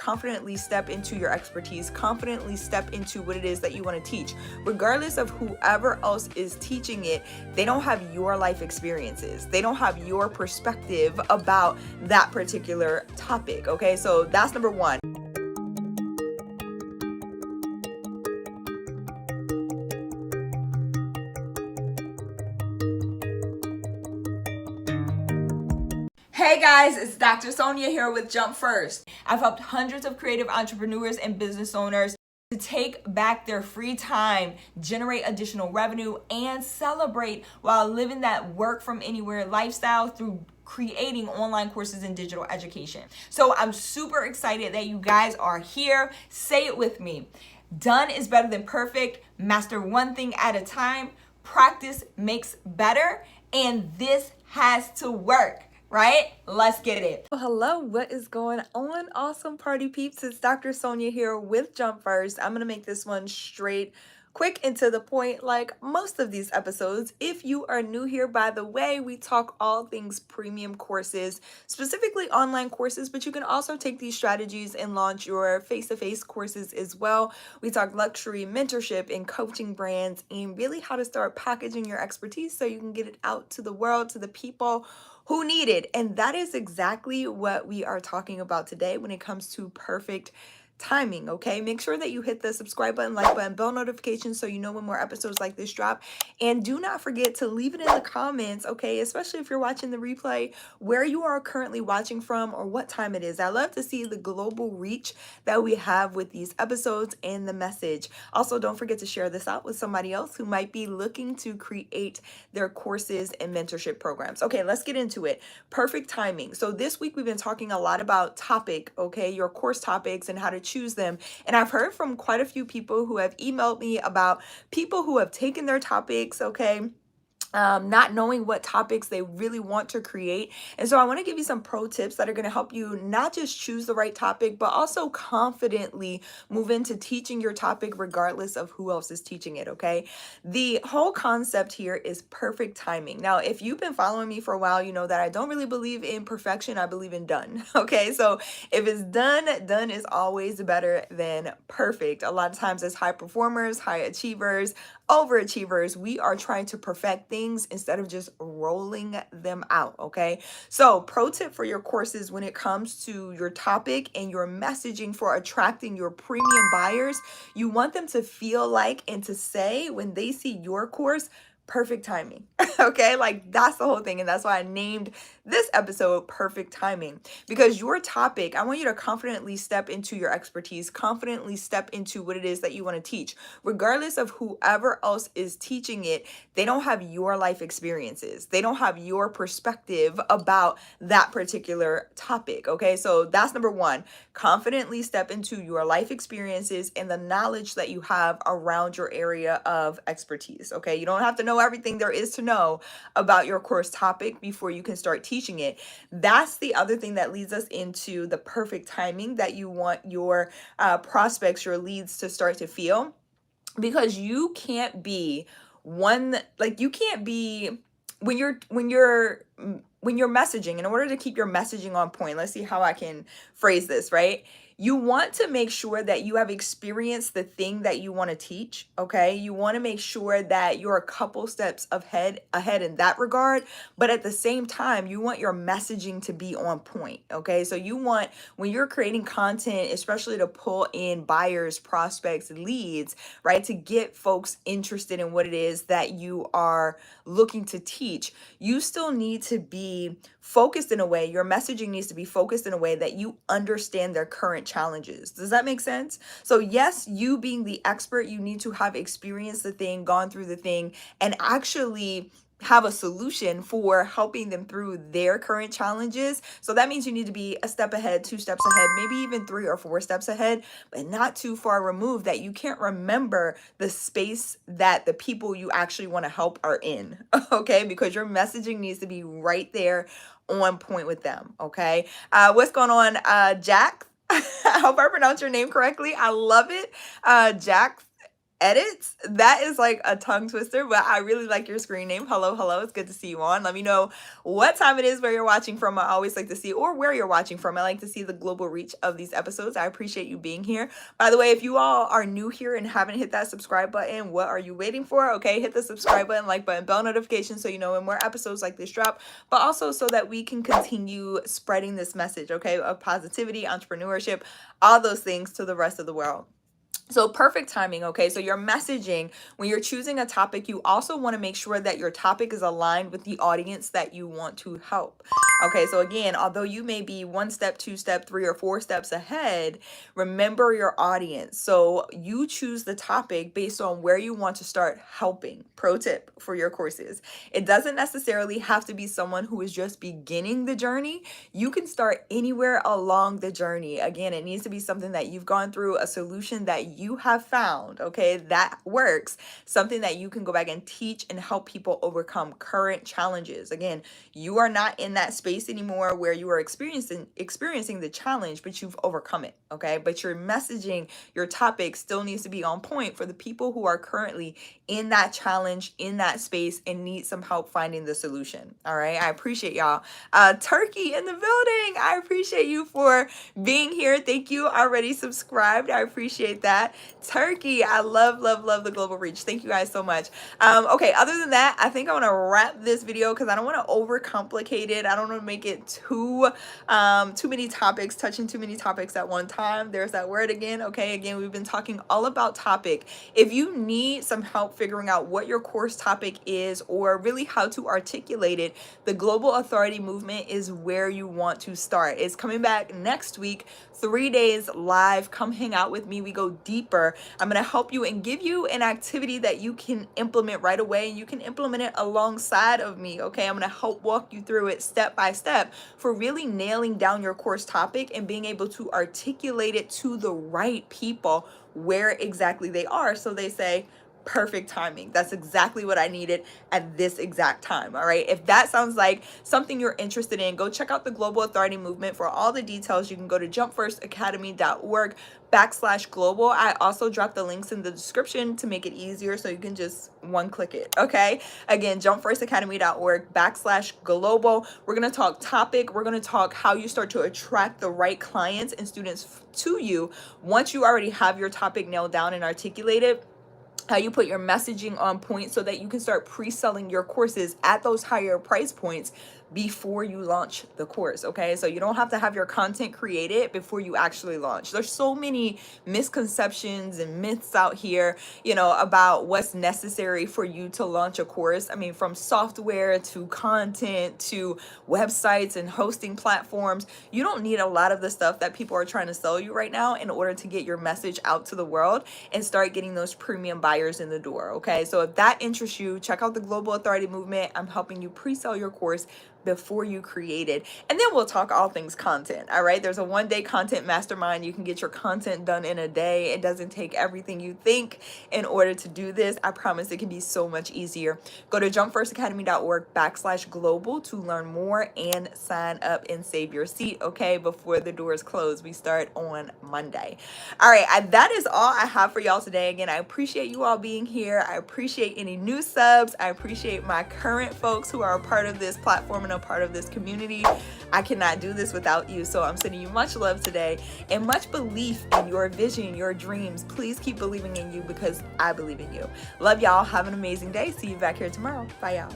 confidently step into your expertise, confidently step into what it is that you want to teach. Regardless of whoever else is teaching it, they don't have your life experiences. They don't have your perspective about that particular topic, okay? So that's number one. Hey guys, it's Dr. Sonia here with Jump First. I've helped hundreds of creative entrepreneurs and business owners to take back their free time, generate additional revenue, and celebrate while living that work from anywhere lifestyle through creating online courses in digital education. So I'm super excited that you guys are here. Say it with me. Done is better than perfect. Master one thing at a time. Practice makes better. And this has to work. Right? Let's get it. Hello, what is going on? Awesome party peeps. It's Dr. Sonia here with Jump First. I'm going to make this one straight, quick, and to the point like most of these episodes. If you are new here, by the way, we talk all things premium courses, specifically online courses, but you can also take these strategies and launch your face-to-face courses as well. We talk luxury, mentorship, and coaching brands, and really how to start packaging your expertise so you can get it out to the world, to the people who need it. And that is exactly what we are talking about today when it comes to perfect timing, okay? Make sure that you hit the subscribe button, like button, bell notifications so you know when more episodes like this drop. And do not forget to leave it in the comments, okay? Especially if you're watching the replay, where you are currently watching from or what time it is. I love to see the global reach that we have with these episodes and the message. Also, don't forget to share this out with somebody else who might be looking to create their courses and mentorship programs. Okay, let's get into it. Perfect timing. So this week we've been talking a lot about topic, okay? Your course topics and how to choose them. And I've heard from quite a few people who have emailed me about people who have taken their topics, okay, not knowing what topics they really want to create. And so I want to give you some pro tips that are going to help you not just choose the right topic, but also confidently move into teaching your topic regardless of who else is teaching it, okay? The whole concept here is perfect timing. Now, if you've been following me for a while, you know that I don't really believe in perfection. I believe in done, okay? So if it's done is always better than perfect. A lot of times as high performers, high achievers, overachievers, we are trying to perfect things instead of just rolling them out, okay? So pro tip for your courses when it comes to your topic and your messaging for attracting your premium buyers, you want them to feel like and to say when they see your course, perfect timing, okay? Like that's the whole thing. And that's why I named this episode Perfect Timing, because your topic, I want you to confidently step into your expertise, confidently step into what it is that you want to teach. Regardless of whoever else is teaching it, they don't have your life experiences. They don't have your perspective about that particular topic, okay? So that's number one. Confidently step into your life experiences and the knowledge that you have around your area of expertise, okay? You don't have to know everything there is to know about your course topic before you can start teaching it. That's the other thing that leads us into the perfect timing that you want your prospects, your leads to start to feel, because you can't be you can't be when you're messaging, in order to keep your messaging on point. Let's see how I can phrase this, right? You want to make sure that you have experienced the thing that you want to teach, okay? You want to make sure that you're a couple steps ahead in that regard, but at the same time, you want your messaging to be on point, okay? So you want, when you're creating content, especially to pull in buyers, prospects, leads, right, to get folks interested in what it is that you are looking to teach, you still need to be focused in a way, your messaging needs to be focused in a way that you understand their current challenges. Does that make sense? So yes, you being the expert, you need to have experienced the thing, gone through the thing, and actually have a solution for helping them through their current challenges. So that means you need to be a step ahead, 2 steps ahead, maybe even 3 or 4 steps ahead, but not too far removed that you can't remember the space that the people you actually want to help are in, okay? Because your messaging needs to be right there on point with them, okay? What's going on, Jack? I hope I pronounced your name correctly. I love it. Jack, edits. That is like a tongue twister, but I really like your screen name. Hello, hello. It's good to see you on. Let me know what time it is, where you're watching from. I always like to see, or where you're watching from. I like to see the global reach of these episodes. I appreciate you being here. By the way, if you all are new here and haven't hit that subscribe button, what are you waiting for? Okay, hit the subscribe button, like button, bell notification so you know when more episodes like this drop, but also so that we can continue spreading this message, okay, of positivity, entrepreneurship, all those things to the rest of the world. So perfect timing, okay? So your messaging, when you're choosing a topic, you also want to make sure that your topic is aligned with the audience that you want to help. Okay, so again, although you may be 1 step, 2 step, 3 or 4 steps ahead, remember your audience. So you choose the topic based on where you want to start helping. Pro tip for your courses. It doesn't necessarily have to be someone who is just beginning the journey. You can start anywhere along the journey. Again, it needs to be something that you've gone through, a solution that you have found, okay, that works, something that you can go back and teach and help people overcome current challenges. Again, you are not in that space anymore where you are experiencing the challenge, but you've overcome it, okay? But your messaging, your topic still needs to be on point for the people who are currently in that challenge, in that space, and need some help finding the solution. All right, I appreciate y'all. Turkey in the building, I appreciate you for being here. Thank you. Already subscribed. I appreciate that. Turkey, I love the global reach. Thank you guys so much. Okay, other than that, I think I want to wrap this video because I don't want to overcomplicate it. I don't want to make it too many topics, touching too many topics at one time. There's that word again. Okay, again, we've been talking all about topic. If you need some help figuring out what your course topic is or really how to articulate it, the Global Authority Movement is where you want to start. It's coming back next week, 3 days live. Come hang out with me. We go deeper. I'm going to help you and give you an activity that you can implement right away. You can implement it alongside of me. Okay, I'm going to help walk you through it step by step for really nailing down your course topic and being able to articulate it to the right people where exactly they are. So they say, perfect timing. That's exactly what I needed at this exact time. All right. If that sounds like something you're interested in, go check out the Global Authority Movement. For all the details, you can go to jumpfirstacademy.org/global. I also dropped the links in the description to make it easier so you can just one click it. Okay. Again, jumpfirstacademy.org/global. We're going to talk topic. We're going to talk how you start to attract the right clients and students to you once you already have your topic nailed down and articulated, how you put your messaging on point so that you can start pre-selling your courses at those higher price points before you launch the course. Okay, so you don't have to have your content created before you actually launch. There's so many misconceptions and myths out here, you know, about what's necessary for you to launch a course. I mean, from software to content to websites and hosting platforms, you don't need a lot of the stuff that people are trying to sell you right now in order to get your message out to the world and start getting those premium buyers in the door. Okay, so if that interests you, check out the Global Authority Movement. I'm helping you pre-sell your course before you create it. And then we'll talk all things content. All right. There's a 1-day content mastermind. You can get your content done in a day. It doesn't take everything you think in order to do this. I promise it can be so much easier. Go to jumpfirstacademy.org/global to learn more and sign up and save your seat. Okay. Before the doors close, we start on Monday. All right. That is all I have for y'all today. Again, I appreciate you all being here. I appreciate any new subs. I appreciate my current folks who are a part of this platform and a part of this community. I cannot do this without you. So I'm sending you much love today and much belief in your vision, your dreams. Please keep believing in you because I believe in you. Love y'all. Have an amazing day. See you back here tomorrow. Bye, y'all.